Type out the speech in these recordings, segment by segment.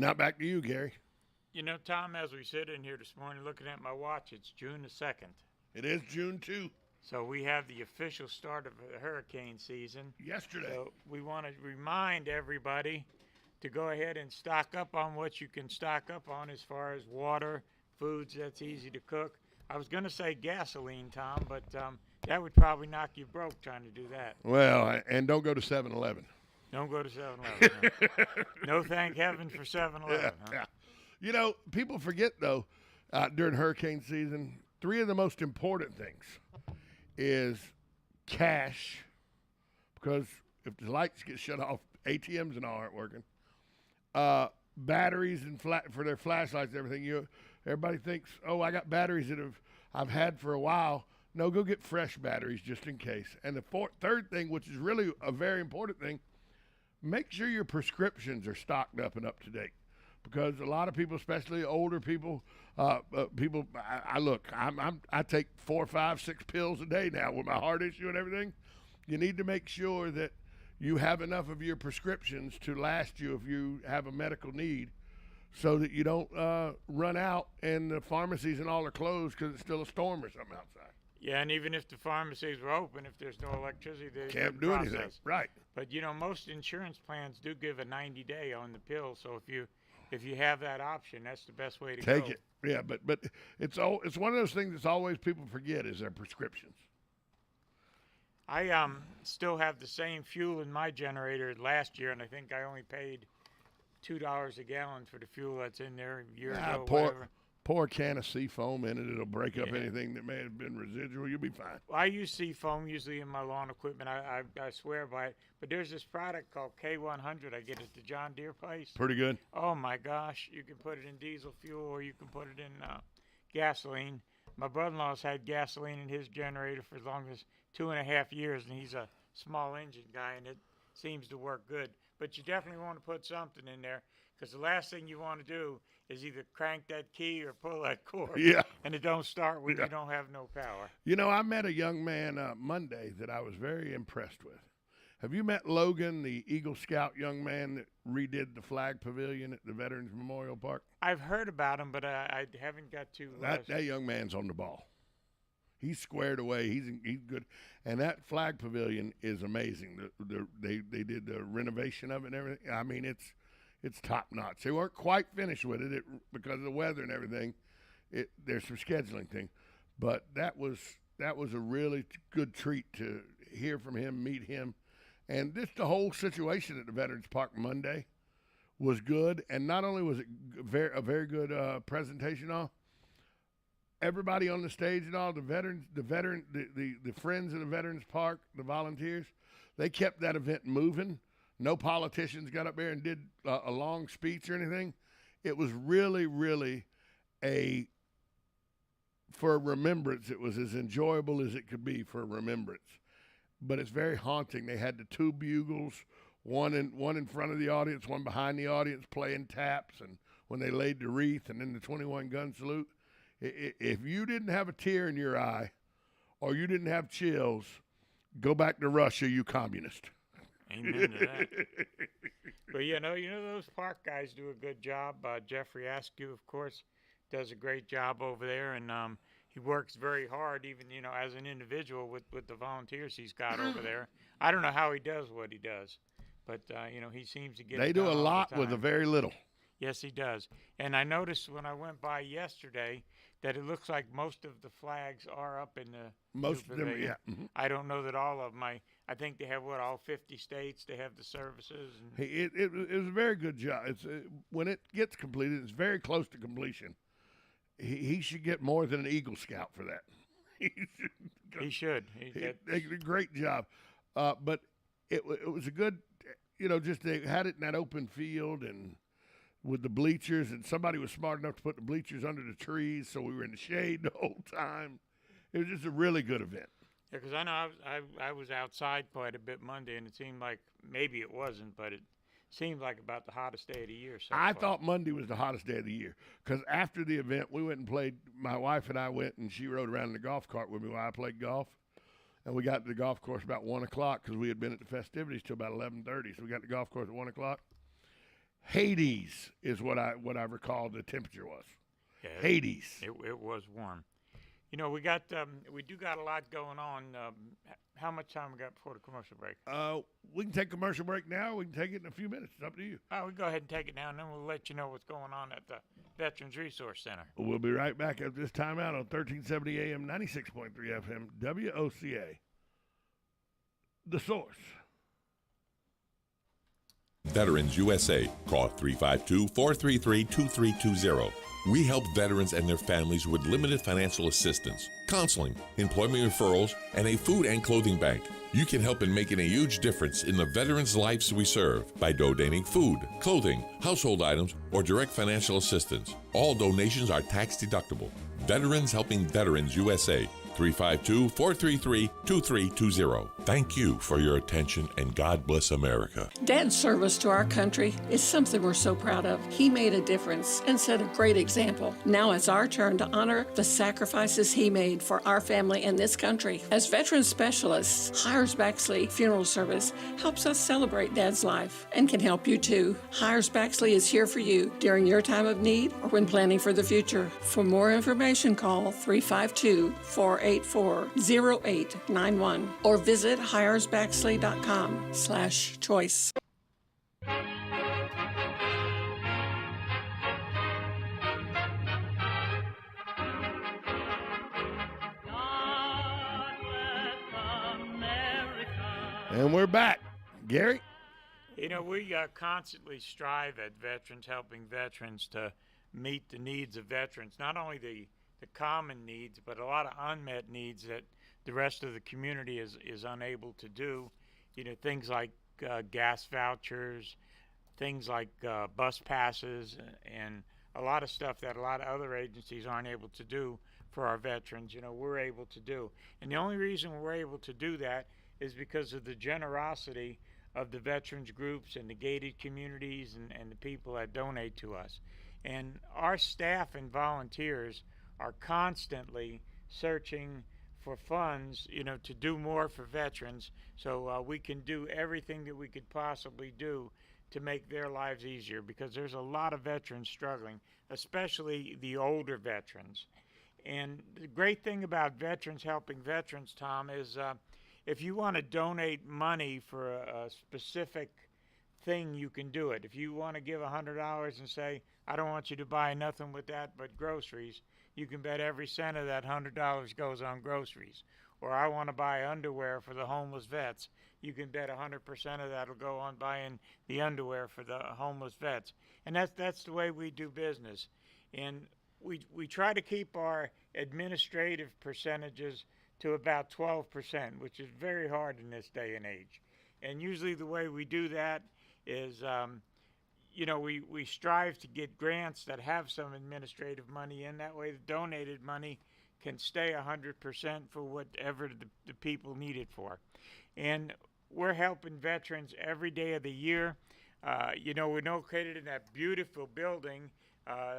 Now back to you, Gary. You know, Tom, as we sit in here this morning looking at my watch, it's June the 2nd. It is June 2. So we have the official start of the hurricane season. Yesterday. So we want to remind everybody to go ahead and stock up on what you can stock up on as far as water, foods that's easy to cook. I was going to say gasoline, Tom, but that would probably knock you broke trying to do that. Well, and don't go to 7-Eleven. Don't go to 7-Eleven. No, thank heaven for 7-Eleven. Yeah. You know, people forget, though, during hurricane season, three of the most important things is cash, because if the lights get shut off, ATMs and all aren't working. Batteries and for their flashlights and everything. Everybody thinks, oh, I got batteries that I've had for a while. No, go get fresh batteries just in case. And the third thing, which is really a very important thing, make sure your prescriptions are stocked up and up to date, because a lot of people, especially older people, I take 4, 5, 6 pills a day now with my heart issue and everything. You need to make sure that you have enough of your prescriptions to last you if you have a medical need, so that you don't run out and the pharmacies and all are closed because it's still a storm or something outside. Yeah, and even if the pharmacies were open, if there's no electricity, they can't do anything. Right. But you know, most insurance plans do give a 90-day on the pill, so if you have that option, that's the best way to take it. Yeah, but it's one of those things that's always people forget is their prescriptions. I still have the same fuel in my generator last year, and I think I only paid $2 a gallon for the fuel that's in there a year ago. Pour a can of Seafoam in it. It'll break up anything that may have been residual. You'll be fine. Well, I use Seafoam usually in my lawn equipment. I swear by it. But there's this product called K100. I get it at the John Deere place. Pretty good. Oh, my gosh. You can put it in diesel fuel or you can put it in gasoline. My brother-in-law's had gasoline in his generator for as long as 2.5 years, and he's a small engine guy, and it seems to work good. But you definitely want to put something in there, because the last thing you want to do is either crank that key or pull that cord. Yeah. And it don't start when you don't have no power. You know, I met a young man Monday that I was very impressed with. Have you met Logan, the Eagle Scout young man that redid the flag pavilion at the Veterans Memorial Park? I've heard about him, but I haven't got to. That young man's on the ball. He's squared away. He's good. And that flag pavilion is amazing. They did the renovation of it and everything. I mean, it's top notch. They weren't quite finished with it because of the weather and everything. There's some scheduling thing, but that was a really good treat to hear from him, meet him, and the whole situation at the Veterans Park Monday was good. And not only was it a very good presentation, everybody on the stage and all the friends of the Veterans Park, the volunteers, they kept that event moving. No politicians got up there and did a long speech or anything. It was really, really for a remembrance. It was as enjoyable as it could be for a remembrance. But it's very haunting. They had the 2 bugles, one in front of the audience, one behind the audience, playing taps, and when they laid the wreath, and then the 21 gun salute. If you didn't have a tear in your eye or you didn't have chills, go back to Russia, you communist. Amen to that. But you know those park guys do a good job. Jeffrey Askew, of course, does a great job over there, and he works very hard, even as an individual with the volunteers he's got over there. I don't know how he does what he does, but he seems to get. They do a lot with a very little. Yes, he does. And I noticed when I went by yesterday that it looks like most of the flags are up in the most of them, yeah. Mm-hmm. I don't know that all of them. I think they have all 50 states. They have the services. And it was a very good job. When it gets completed, it's very close to completion. He should get more than an Eagle Scout for that. He should. They did a great job. But it was a good, just they had it in that open field and with the bleachers, and somebody was smart enough to put the bleachers under the trees, so we were in the shade the whole time. It was just a really good event. Yeah, because I know I was outside quite a bit Monday, and it seemed like maybe it wasn't, but it seemed like about the hottest day of the year. I thought Monday was the hottest day of the year because after the event, we went and played. My wife and I went, and she rode around in the golf cart with me while I played golf. And we got to the golf course about 1 o'clock because we had been at the festivities till about 11:30. So we got to the golf course at 1 o'clock. Hades is what I recall the temperature was. Yeah, Hades. it was warm. We do got a lot going on. How much time we got before the commercial break? We can take a commercial break now. We can take it in a few minutes. It's up to you. Oh, we go ahead and take it now, and then we'll let you know what's going on at the Veterans Resource Center. We'll be right back at this time out on 1370 AM, 96.3 FM, WOCA. The Source. Veterans USA. Call 352-433-2320. We help veterans and their families with limited financial assistance, counseling, employment referrals, and a food and clothing bank. You can help in making a huge difference in the veterans' lives we serve by donating food, clothing, household items, or direct financial assistance. All donations are tax deductible. Veterans Helping Veterans USA. 352-433-2320. Thank you for your attention, and God bless America. Dad's service to our country is something we're so proud of. He made a difference and set a great example. Now it's our turn to honor the sacrifices he made for our family and this country. As veteran specialists, Hires Baxley Funeral Service helps us celebrate Dad's life and can help you too. Hires Baxley is here for you during your time of need or when planning for the future. For more information, call 352-484-0891 or visit hiresbaxley.com/choice. And we're back. Gary? We constantly strive at Veterans Helping Veterans to meet the needs of veterans, not only the common needs, but a lot of unmet needs that the rest of the community is unable to do. Things like gas vouchers, things like bus passes, and a lot of stuff that a lot of other agencies aren't able to do for our veterans, we're able to do. And the only reason we're able to do that is because of the generosity of the veterans groups and the gated communities and the people that donate to us. And our staff and volunteers are constantly searching for funds, to do more for veterans, so we can do everything that we could possibly do to make their lives easier, because there's a lot of veterans struggling, especially the older veterans. And the great thing about Veterans Helping Veterans, Tom, is if you want to donate money for a specific thing, you can do it. If you want to give $100 and say, I don't want you to buy nothing with that but groceries, you can bet every cent of that $100 goes on groceries. Or I want to buy underwear for the homeless vets. You can bet 100% of that will go on buying the underwear for the homeless vets. And that's the way we do business. And we try to keep our administrative percentages to about 12%, which is very hard in this day and age. And usually the way we do that is, we strive to get grants that have some administrative money in. That way the donated money can stay 100% for whatever the people need it for. And we're helping veterans every day of the year. We're located in that beautiful building.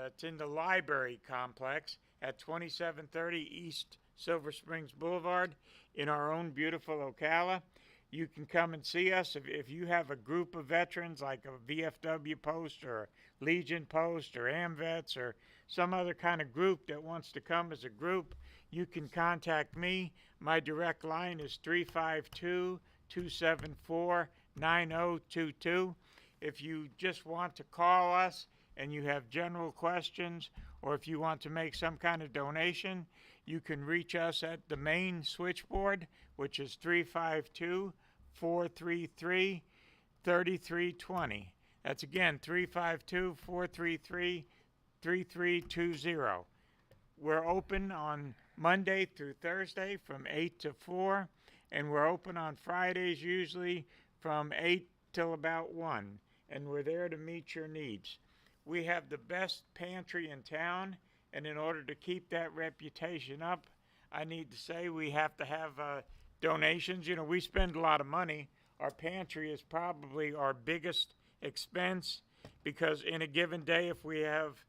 It's in the library complex at 2730 East Silver Springs Boulevard in our own beautiful Ocala. You can come and see us if you have a group of veterans like a VFW post or a Legion post or AMVETS or some other kind of group that wants to come as a group. You can contact me. My direct line is 352-274-9022. If you just want to call us and you have general questions, or if you want to make some kind of donation, you can reach us at the main switchboard, which is 352-433-3320. That's again 352-433-3320. We're open on Monday through Thursday from 8 to 4, and we're open on Fridays usually from 8 till about 1, and we're there to meet your needs. We have the best pantry in town, and in order to keep that reputation up, I need to say we have to have donations. We spend a lot of money. Our pantry is probably our biggest expense, because in a given day, if we have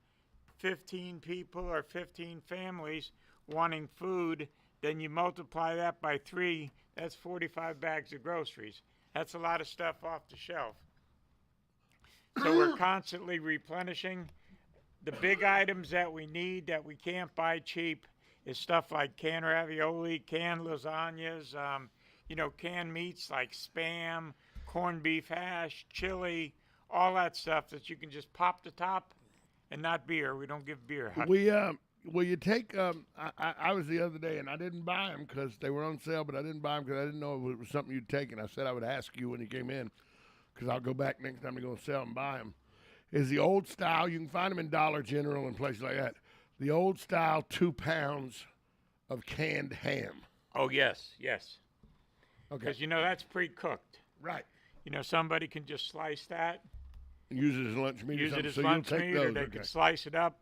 15 people or 15 families wanting food, then you multiply that by 3, that's 45 bags of groceries. That's a lot of stuff off the shelf. So we're constantly replenishing. The big items that we need that we can't buy cheap is stuff like canned ravioli, canned lasagnas, canned meats like Spam, corned beef hash, chili, all that stuff that you can just pop the top and not beer. We don't give beer. Will you take? I was the other day and I didn't buy them because they were on sale, but I didn't buy them because I didn't know if it was something you'd take. And I said I would ask you when you came in because I'll go back next time to go sell and buy them. Is the old style? You can find them in Dollar General and places like that. The old style 2 pounds of canned ham. Oh yes. Okay. Because that's pre-cooked. Right. Somebody can just slice that. Use it as lunch meat. Use or it as something. lunch So you'll take meat, or those, they okay. can slice it up,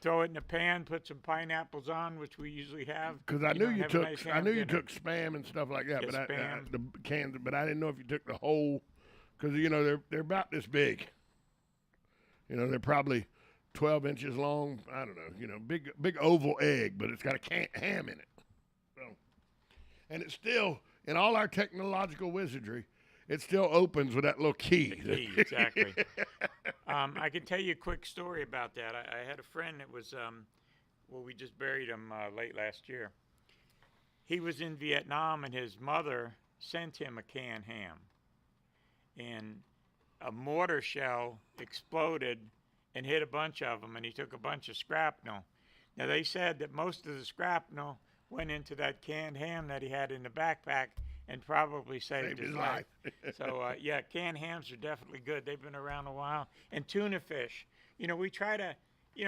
throw it in a pan, put some pineapples on, which we usually have. Because I knew you have a took, nice I ham knew you dinner. took Spam and stuff like that, Yeah, but Spam. the cans. But I didn't know if you took the whole, because they're about this big. They're probably 12 inches long. I don't know. Big oval egg, but it's got a ham in it. So, and it's still in all our technological wizardry. It still opens with that little key. The key, exactly. I can tell you a quick story about that. I had a friend that was, we just buried him late last year. He was in Vietnam, and his mother sent him a canned ham. And a mortar shell exploded and hit a bunch of them, and he took a bunch of shrapnel. Now, they said that most of the shrapnel went into that canned ham that he had in the backpack and probably saved his life. So, canned hams are definitely good. They've been around a while. And tuna fish. We try to,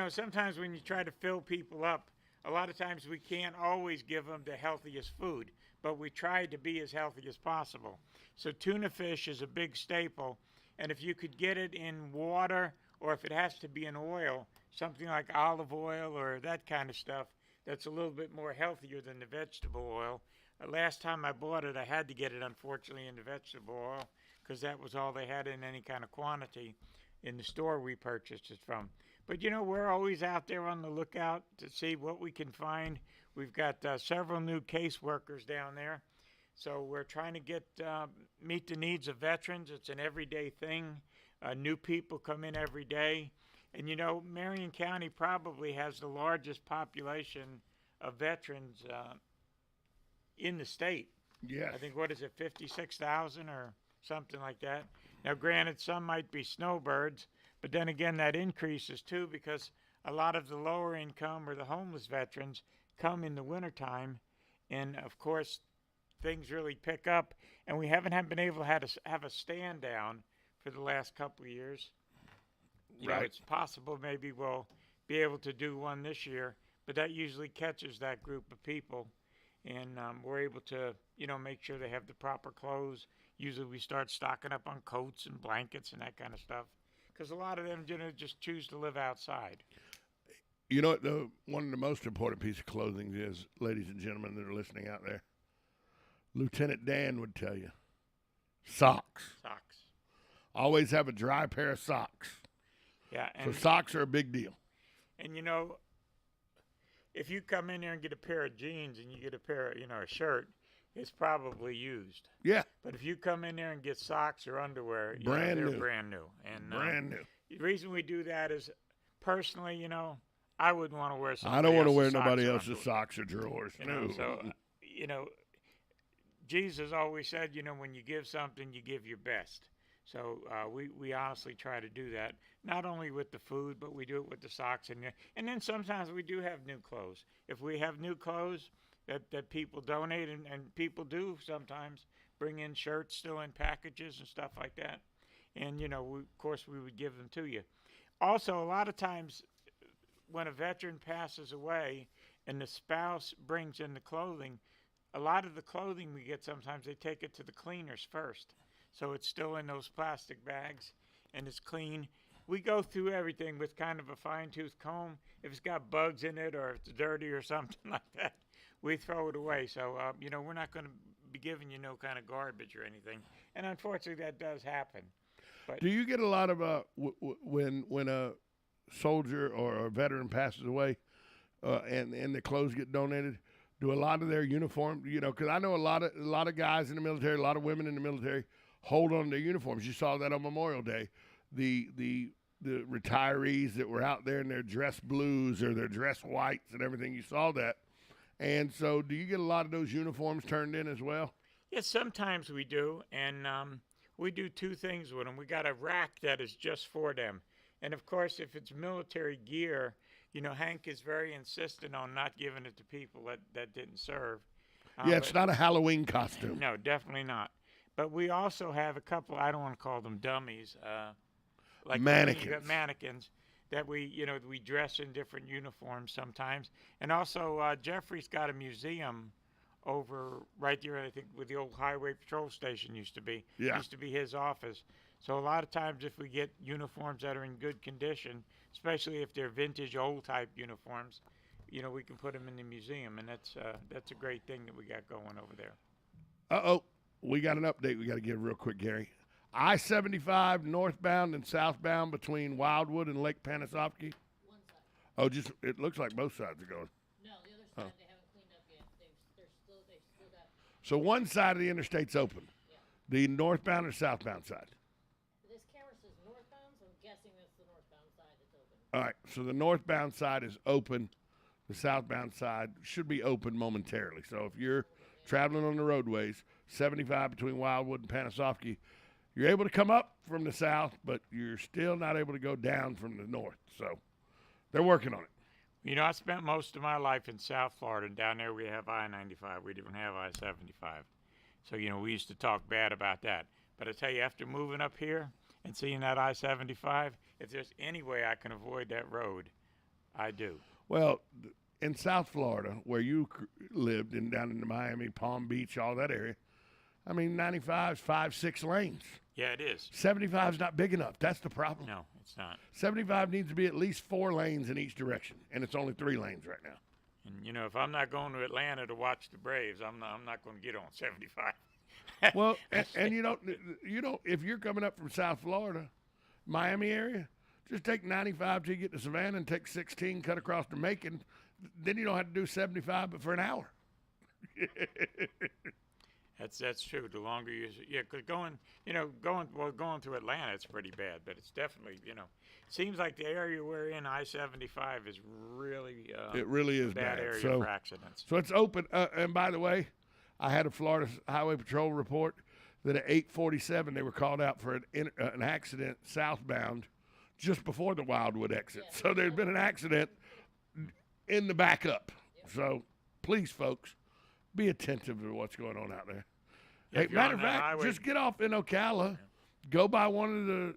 sometimes when you try to fill people up, a lot of times we can't always give them the healthiest food, but we try to be as healthy as possible. So tuna fish is a big staple. And if you could get it in water, or if it has to be in oil, something like olive oil or that kind of stuff, that's a little bit more healthier than the vegetable oil. Last time I bought it, I had to get it, unfortunately, in the vegetable oil because that was all they had in any kind of quantity in the store we purchased it from. But, we're always out there on the lookout to see what we can find. We've got several new caseworkers down there. So we're trying to meet the needs of veterans. It's an everyday thing. New people come in every day. And, Marion County probably has the largest population of veterans in the state. Yes. I think, 56,000 or something like that. Now, granted, some might be snowbirds, but then again, that increases too because a lot of the lower income or the homeless veterans come in the wintertime. And, of course, things really pick up. And we haven't been able to have a stand down for the last couple of years. Right. It's possible maybe we'll be able to do one this year, but that usually catches that group of people. And we're able to, make sure they have the proper clothes. Usually we start stocking up on coats and blankets and that kind of stuff because a lot of them, just choose to live outside. One of the most important piece of clothing is, ladies and gentlemen that are listening out there, Lieutenant Dan would tell you, socks. Socks. Always have a dry pair of socks. Yeah. So socks are a big deal. And, if you come in there and get a pair of jeans and you get a pair of, a shirt, it's probably used. Yeah. But if you come in there and get socks or underwear, brand they're new. brand new. And brand new. The reason we do that is, personally, I wouldn't want to wear somebody I don't want to wear else's nobody socks or else's underwear. socks or drawers. No. So, Jesus always said, when you give something, you give your best. So we honestly try to do that, not only with the food, but we do it with the socks. And then sometimes we do have new clothes. If we have new clothes that people donate, and people do sometimes bring in shirts still in packages and stuff like that. And, of course, we would give them to you. Also, a lot of times when a veteran passes away and the spouse brings in the clothing, a lot of the clothing we get sometimes they take it to the cleaners first. So it's still in those plastic bags and it's clean. We go through everything with kind of a fine-tooth comb. If it's got bugs in it or if it's dirty or something like that, we throw it away. So, we're not going to be giving you no kind of garbage or anything. And unfortunately, that does happen. But do you get a lot of when a soldier or a veteran passes away and the clothes get donated? Do a lot of their uniform, because I know a lot of guys in the military, a lot of women in the military hold on to their uniforms. You saw that on Memorial Day. the retirees that were out there in their dress blues or their dress whites and everything. You saw that. And so do you get a lot of those uniforms turned in as well? Yes, sometimes we do, and we do two things with them. We got a rack that is just for them. And, of course, if it's military gear, you know, Hank is very insistent on not giving it to people that didn't serve. Yeah, it's not a Halloween costume. No, definitely not. But we also have a couple, I don't want to call them dummies, like mannequins. Mannequins that we dress in different uniforms sometimes. And also, Jeffrey's got a museum over right there, I think, where the old highway patrol station used to be. Yeah. Used to be his office. So a lot of times if we get uniforms that are in good condition, especially if they're vintage old type uniforms, you know, we can put them in the museum, and that's a great thing that we got going over there. Uh-oh. We got an update we got to give real quick, Gary. I-75 northbound and southbound between Wildwood and Lake Panasoffkee. One side. Oh, just it looks like both sides are going. No, the other side they haven't cleaned up yet. They've still got. So one side of the interstate's open. Yeah. The northbound or southbound side? This camera says northbound, so I'm guessing that's the northbound side that's open. All right, so the northbound side is open. The southbound side should be open momentarily. So if you're traveling on the roadways, 75 between Wildwood and Panasoffkee, you're able to come up from the south, but you're still not able to go down from the north. So they're working on it. You know, I spent most of my life in South Florida, and down there we have I-95. We didn't have I-75. So, you know, we used to talk bad about that. But I tell you, after moving up here and seeing that I-75, if there's any way I can avoid that road, I do. Well, in South Florida, where you lived, and down in the Miami, Palm Beach, all that area, I mean, 95's 5-6 lanes. Yeah, it is. 75's not big enough. That's the problem. No, it's not. 75 needs to be at least 4 lanes in each direction, and it's only 3 lanes right now. And, you know, if I'm not going to Atlanta to watch the Braves, I'm not going to get on 75. Well, and you don't, if you're coming up from South Florida, Miami area, just take 95 till you get to Savannah and take 16, cut across to Macon. Then you don't have to do 75, but for an hour. That's true. The longer because going through Atlanta, it's pretty bad, but it's definitely, you know, seems like the area we're in, I-75, is really it really is bad bad area so, for accidents. So it's open. And by the way, I had a Florida Highway Patrol report that at 8:47 they were called out for an accident southbound just before the Wildwood exit. Yeah. So there's been an accident in the backup. Yep. So please, folks, be attentive to what's going on out there. Yeah, Hey, matter of fact, highway, just get off in Ocala, go by one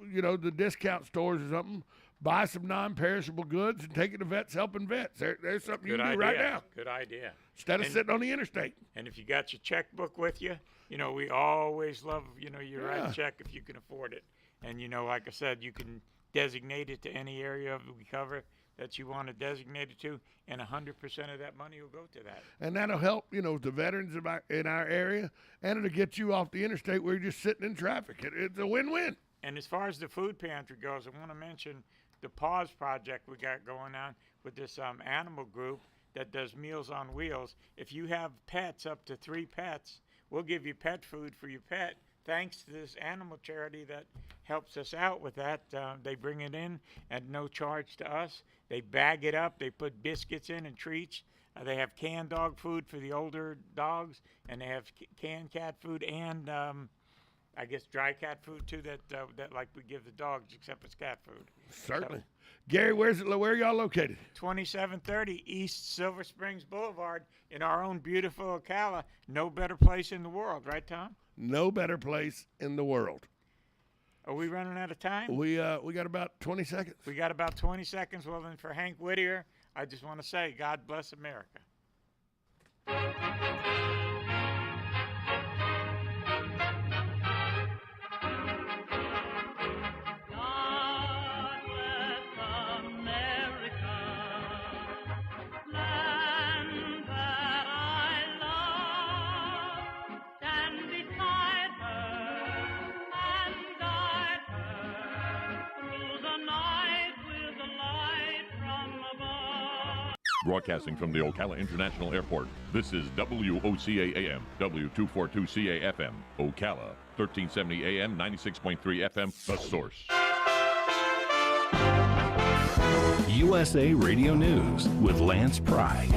of the discount stores or something, buy some non-perishable goods, and take it to Vets Helping Vets. There's something you can do right now. Good idea. Instead of sitting on the interstate. And if you got your checkbook with you, you know, we always love, you know, you write a check if you can afford it. And, you know, like I said, you can designate it to any area of we cover that you want to designate it to, and 100% of that money will go to that. And that'll help, you know, the veterans in our area, and it'll get you off the interstate where you're just sitting in traffic. It's a win-win. And as far as the food pantry goes, I want to mention the Pause project we got going on with this animal group that does Meals on Wheels. If you have pets, up to 3 pets, we'll give you pet food for your pet. Thanks to this animal charity that helps us out with that. They bring it in at no charge to us. They bag it up. They put biscuits in and treats. They have canned dog food for the older dogs, and they have canned cat food and I guess dry cat food too. That like we give the dogs, except it's cat food. Certainly. So, Gary, where are y'all located? 2730 East Silver Springs Boulevard in our own beautiful Ocala. No better place in the world, right, Tom? No better place in the world. Are we running out of time? We got about 20 seconds. We got about 20 seconds. Well, then, for Hank Whittier, I just want to say, God bless America. Broadcasting from the Ocala International Airport, this is WOCA AM, W242CA FM, Ocala, 1370 AM, 96.3 FM, The Source. USA Radio News with Lance Pry.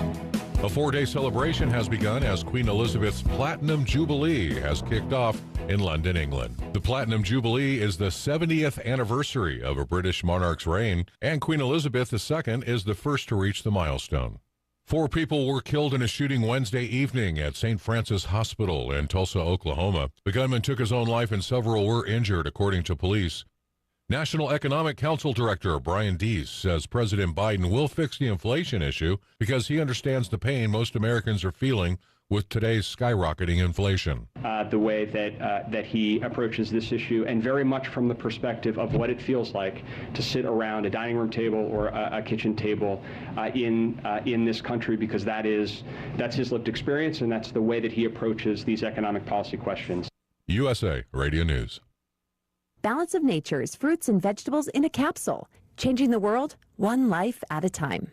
A 4-day celebration has begun as Queen Elizabeth's Platinum Jubilee has kicked off in London, England. The Platinum Jubilee is the 70th anniversary of a British monarch's reign, and Queen Elizabeth II is the first to reach the milestone. 4 people were killed in a shooting Wednesday evening at St. Francis Hospital in Tulsa, Oklahoma. The gunman took his own life and several were injured, according to police. National Economic Council Director Brian Deese says President Biden will fix the inflation issue because he understands the pain most Americans are feeling with today's skyrocketing inflation. The way that he approaches this issue, and very much from the perspective of what it feels like to sit around a dining room table or a kitchen table in this country, because that's his lived experience, and that's the way that he approaches these economic policy questions. USA Radio News. Balance of Nature's fruits and vegetables in a capsule, changing the world one life at a time.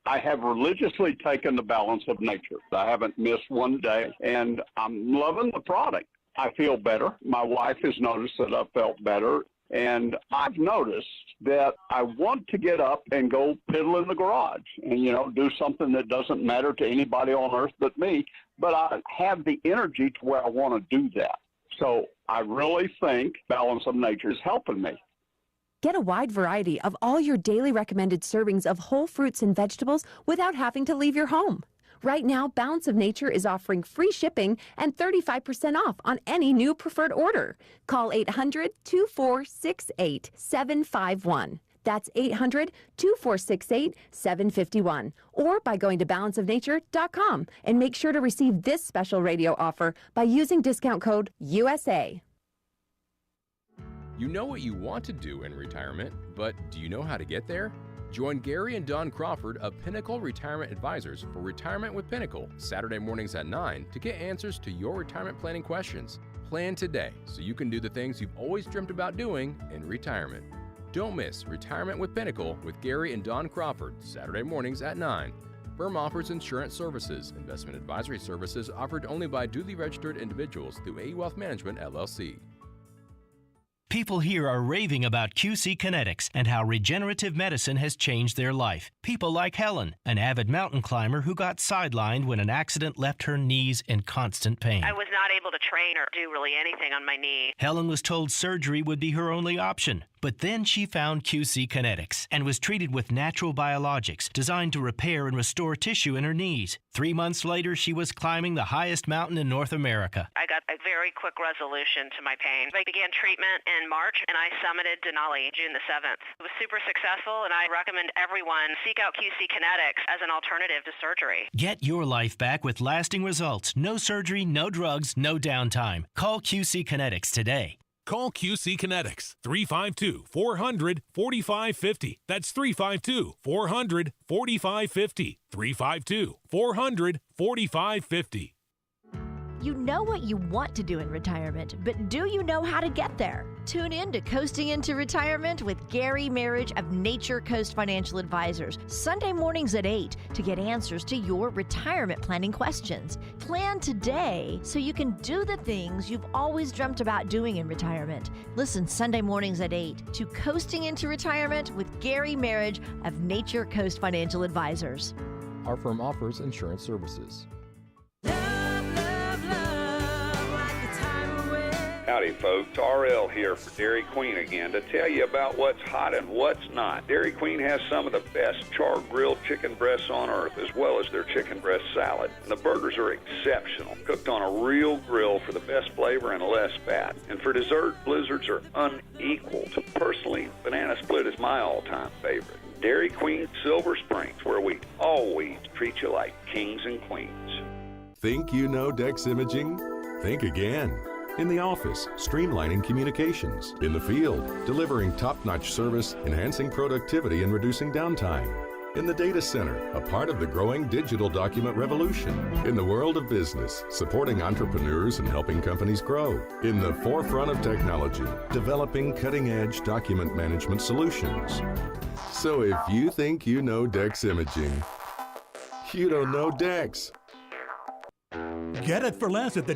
I have religiously taken the Balance of Nature. I haven't missed one day, and I'm loving the product. I feel better. My wife has noticed that I've felt better, and I've noticed that I want to get up and go piddle in the garage and, do something that doesn't matter to anybody on earth but me, but I have the energy to where I want to do that. So I really think Balance of Nature is helping me. Get a wide variety of all your daily recommended servings of whole fruits and vegetables without having to leave your home. Right now, Balance of Nature is offering free shipping and 35% off on any new preferred order. Call 800-2468-751. That's 800-2468-751. Or by going to balanceofnature.com and make sure to receive this special radio offer by using discount code USA. You know what you want to do in retirement, but do you know how to get there? Join Gary and Don Crawford of Pinnacle Retirement Advisors for Retirement with Pinnacle, Saturday mornings at 9 to get answers to your retirement planning questions. Plan today so you can do the things you've always dreamt about doing in retirement. Don't miss Retirement with Pinnacle with Gary and Don Crawford, Saturday mornings at 9. Firm offers insurance services. Investment advisory services offered only by duly registered individuals through AE Wealth Management, LLC. People here are raving about QC Kinetics and how regenerative medicine has changed their life. People like Helen, an avid mountain climber who got sidelined when an accident left her knees in constant pain. I was not able to train or do really anything on my knee. Helen was told surgery would be her only option. But then she found QC Kinetics and was treated with natural biologics designed to repair and restore tissue in her knees. 3 months later, she was climbing the highest mountain in North America. I got a very quick resolution to my pain. I began treatment in March, and I summited Denali June the 7th. It was super successful, and I recommend everyone seek out QC Kinetics as an alternative to surgery. Get your life back with lasting results. No surgery, no drugs, no downtime. Call QC Kinetics today. Call QC Kinetics, 352-400-4550. That's 352-400-4550. 352-400-4550. You know what you want to do in retirement, but do you know how to get there? Tune in to Coasting into Retirement with Gary Marriage of Nature Coast Financial Advisors, Sunday mornings at 8 to get answers to your retirement planning questions. Plan today so you can do the things you've always dreamt about doing in retirement. Listen Sunday mornings at 8 to Coasting into Retirement with Gary Marriage of Nature Coast Financial Advisors. Our firm offers insurance services. Howdy, folks. RL here for Dairy Queen again to tell you about what's hot and what's not. Dairy Queen has some of the best char-grilled chicken breasts on earth, as well as their chicken breast salad. And the burgers are exceptional, cooked on a real grill for the best flavor and less fat. And for dessert, blizzards are unequaled. Personally, banana split is my all-time favorite. Dairy Queen Silver Springs, where we always treat you like kings and queens. Think you know Dex Imaging? Think again. In the office, streamlining communications. In the field, delivering top-notch service, enhancing productivity and reducing downtime. In the data center, a part of the growing digital document revolution. In the world of business, supporting entrepreneurs and helping companies grow. In the forefront of technology, developing cutting-edge document management solutions. So if you think you know Dex Imaging, You don't know Dex. Get it for less at the